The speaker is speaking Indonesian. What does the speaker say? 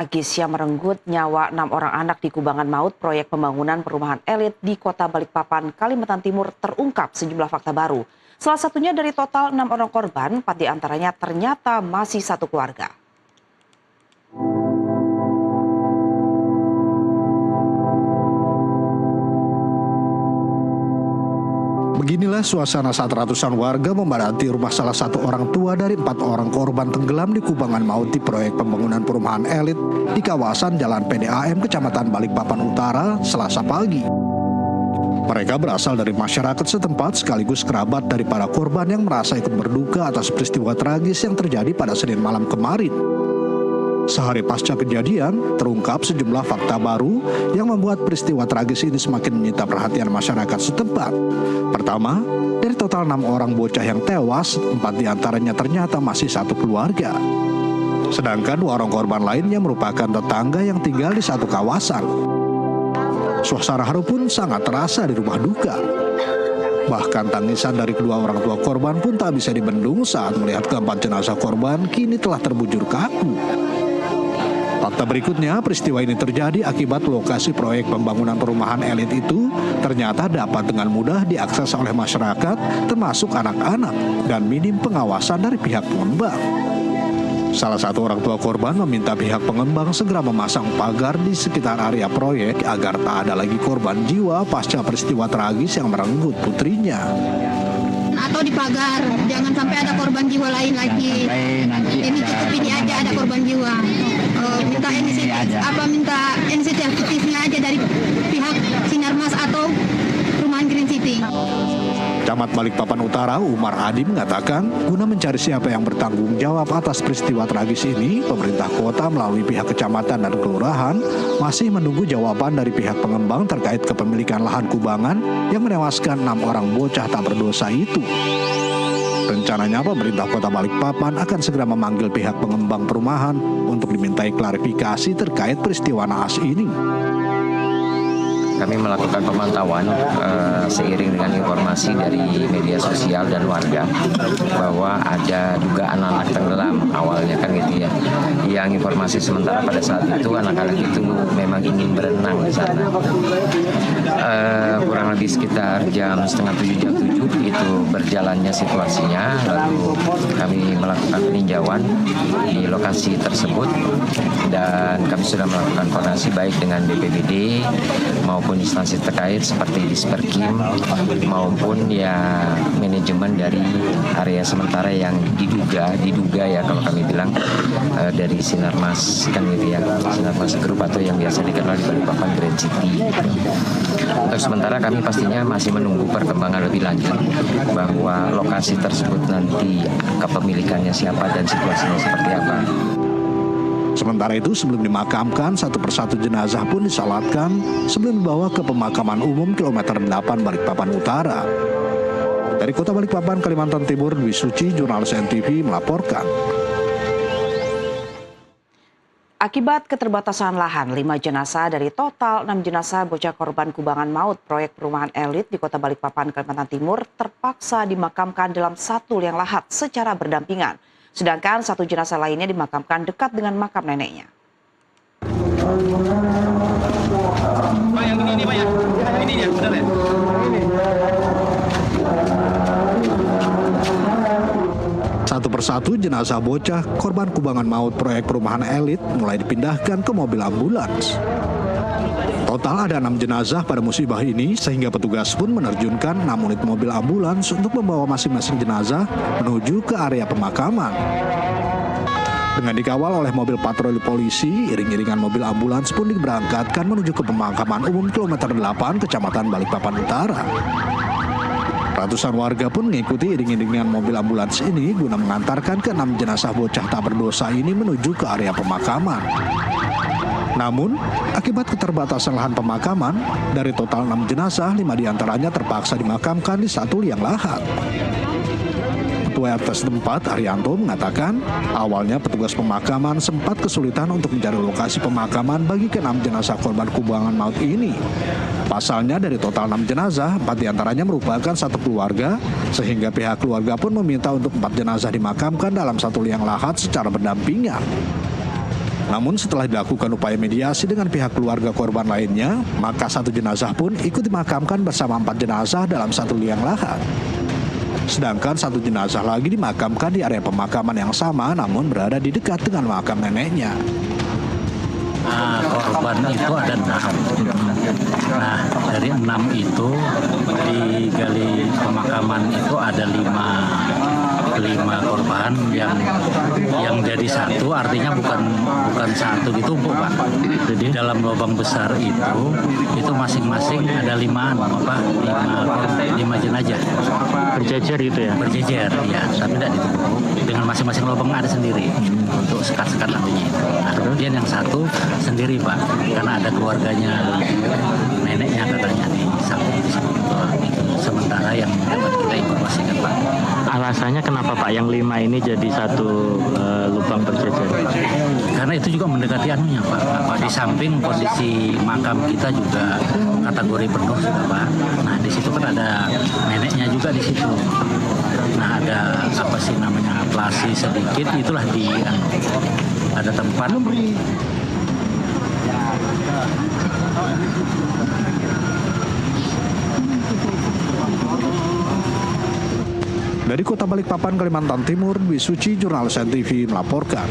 Tragis yang merenggut nyawa 6 orang anak di kubangan maut proyek pembangunan perumahan elit di Kota Balikpapan, Kalimantan Timur terungkap sejumlah fakta baru. Salah satunya dari total 6 orang korban, 4 diantaranya ternyata masih satu keluarga. Beginilah suasana saat ratusan warga memadati rumah salah satu orang tua dari 4 orang korban tenggelam di kubangan maut di proyek pembangunan perumahan elit di kawasan Jalan PDAM Kecamatan Balikpapan Utara, Selasa pagi. Mereka berasal dari masyarakat setempat sekaligus kerabat dari para korban yang merasa ikut berduka atas peristiwa tragis yang terjadi pada Senin malam kemarin. Sehari pasca kejadian, terungkap sejumlah fakta baru yang membuat peristiwa tragis ini semakin menyita perhatian masyarakat setempat. Pertama, dari total 6 orang bocah yang tewas, 4 diantaranya ternyata masih satu keluarga. Sedangkan 2 orang korban lainnya merupakan tetangga yang tinggal di satu kawasan. Suasana haru pun sangat terasa di rumah duka. Bahkan tangisan dari kedua orang tua korban pun tak bisa dibendung saat melihat keempat jenazah korban kini telah terbujur kaku. Fakta berikutnya, peristiwa ini terjadi akibat lokasi proyek pembangunan perumahan elit itu ternyata dapat dengan mudah diakses oleh masyarakat, termasuk anak-anak, dan minim pengawasan dari pihak pengembang. Salah satu orang tua korban meminta pihak pengembang segera memasang pagar di sekitar area proyek agar tak ada lagi korban jiwa pasca peristiwa tragis yang merenggut putrinya. Atau dipagar, jangan sampai ada korban jiwa lain lagi. Ini cukup ini aja ada korban jiwa. Minta inisiatifnya aja dari pihak Sinarmas atau Perumahan Green City. Camat Balikpapan Utara Umar Adi mengatakan, guna mencari siapa yang bertanggung jawab atas peristiwa tragis ini, pemerintah kota melalui pihak kecamatan dan kelurahan masih menunggu jawaban dari pihak pengembang terkait kepemilikan lahan kubangan yang menewaskan 6 orang bocah tak berdosa itu. Rencananya pemerintah kota Balikpapan akan segera memanggil pihak pengembang perumahan untuk dimintai klarifikasi terkait peristiwa naas ini. Kami melakukan pemantauan seiring dengan informasi dari media sosial dan warga bahwa ada dugaan anak tenggelam awalnya kan gitu ya. Yang informasi sementara pada saat itu anak-anak itu memang ingin berenang di sana. Kurang lebih sekitar jam 6:30 jam 7 itu berjalannya situasinya, lalu kami melakukan peninjauan di lokasi tersebut dan kami sudah melakukan koordinasi baik dengan BPBD maupun instansi terkait seperti Disperkim maupun ya manajemen dari area sementara yang diduga ya kalau kami bilang dari Sinarmas kan gitu ya, Sinarmas Group atau yang biasa dikenal di Balikpapan Green City. Untuk sementara kami pastinya masih menunggu perkembangan lebih lanjut bahwa lokasi tersebut nanti kepemilikannya siapa dan situasinya seperti apa. Sementara itu sebelum dimakamkan, satu persatu jenazah pun disalatkan sebelum dibawa ke pemakaman umum kilometer 8 Balikpapan Utara. Dari Kota Balikpapan, Kalimantan Timur, Dwi Suci, jurnalis NTV melaporkan. Akibat keterbatasan lahan, 5 jenazah dari total 6 jenazah bocah korban kubangan maut proyek perumahan elit di Kota Balikpapan, Kalimantan Timur terpaksa dimakamkan dalam satu liang lahat secara berdampingan. Sedangkan 1 jenazah lainnya dimakamkan dekat dengan makam neneknya. Pak, yang ini Pak ya? Ini ya, benar ya? Satu persatu jenazah bocah korban kubangan maut proyek perumahan elit mulai dipindahkan ke mobil ambulans. Total ada 6 jenazah pada musibah ini sehingga petugas pun menerjunkan 6 unit mobil ambulans untuk membawa masing-masing jenazah menuju ke area pemakaman. Dengan dikawal oleh mobil patroli polisi, iring-iringan mobil ambulans pun diberangkatkan menuju ke pemakaman umum kilometer 8 Kecamatan Balikpapan Utara. Ratusan warga pun mengikuti iring-iringan mobil ambulans ini guna mengantarkan ke-6 jenazah bocah tak berdosa ini menuju ke area pemakaman. Namun, akibat keterbatasan lahan pemakaman, dari total 6 jenazah, 5 diantaranya terpaksa dimakamkan di satu liang lahat. Ketua RT setempat, Arianto, mengatakan awalnya petugas pemakaman sempat kesulitan untuk mencari lokasi pemakaman bagi ke-6 jenazah korban kubangan maut ini. Pasalnya dari total 6 jenazah, 4 diantaranya merupakan satu keluarga, sehingga pihak keluarga pun meminta untuk 4 jenazah dimakamkan dalam satu liang lahat secara berdampingan. Namun setelah dilakukan upaya mediasi dengan pihak keluarga korban lainnya, maka satu jenazah pun ikut dimakamkan bersama 4 jenazah dalam satu liang lahat. Sedangkan satu jenazah lagi dimakamkan di area pemakaman yang sama namun berada di dekat dengan makam neneknya. Korban itu ada 6. Nah, dari 6 itu digali pemakaman itu ada 5 korban yang jadi satu, artinya bukan satu gitu Bu, Pak. Jadi dalam lubang besar itu masing-masing ada 5 jenazah. Berjejer gitu ya? Berjejer, ya, tapi tidak ditumpuk. Dengan masing-masing lubang ada sendiri untuk sekat-sekat nantinya itu. Nah, kemudian yang satu sendiri Pak, karena ada keluarganya, neneknya katanya di samping itu. Itu sementara yang dapat kita informasikan Pak. Alasannya kenapa Pak yang 5 ini jadi satu lubang berjejer? Karena itu juga mendekati anunya Pak. Di samping kondisi makam kita juga kategori penuh sudah Pak. Nah di situ kan ada neneknya juga di situ. Nah ada apa sih namanya plasi sedikit, itulah ada tempat. Dari Kota Balikpapan, Kalimantan Timur, Dwi Suci, Jurnalis NTV melaporkan.